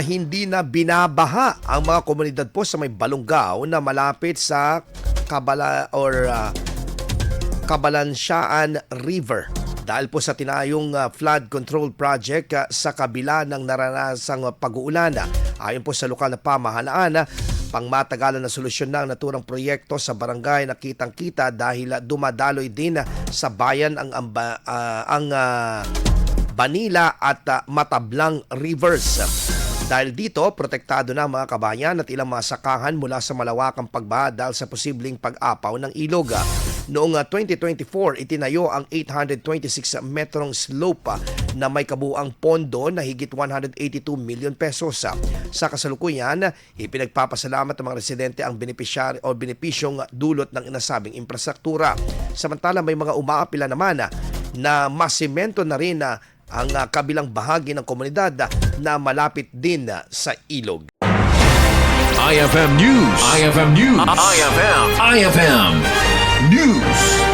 Hindi na binabaha ang mga komunidad po sa may Balungao na malapit sa Cabalancian River dahil po sa tinayong flood control project sa kabila ng naranasang pag-uulan. Ayon po sa lokal na pamahalaan, pangmatagalan na solusyon ng naturang proyekto sa barangay na kitang-kita dahil dumadaloy din sa bayan ang Banila at Matablang Rivers. Dahil dito, protektado na mga kabayan at ilang mga sakahan mula sa malawakang pagbaha dahil sa posibleng pag-apaw ng ilog. Noong 2024, itinayo ang 826 metrong slope na may kabuuang pondo na higit 182 million pesos. Sa kasalukuyan, ipinagpapasalamat ng mga residente ang benepisyong dulot ng inasabing infrastruktura. Samantala, may mga umaapila naman na masemento na rin ang kabilang bahagi ng komunidad na malapit din sa ilog. IFM News. IFM News. IFM News.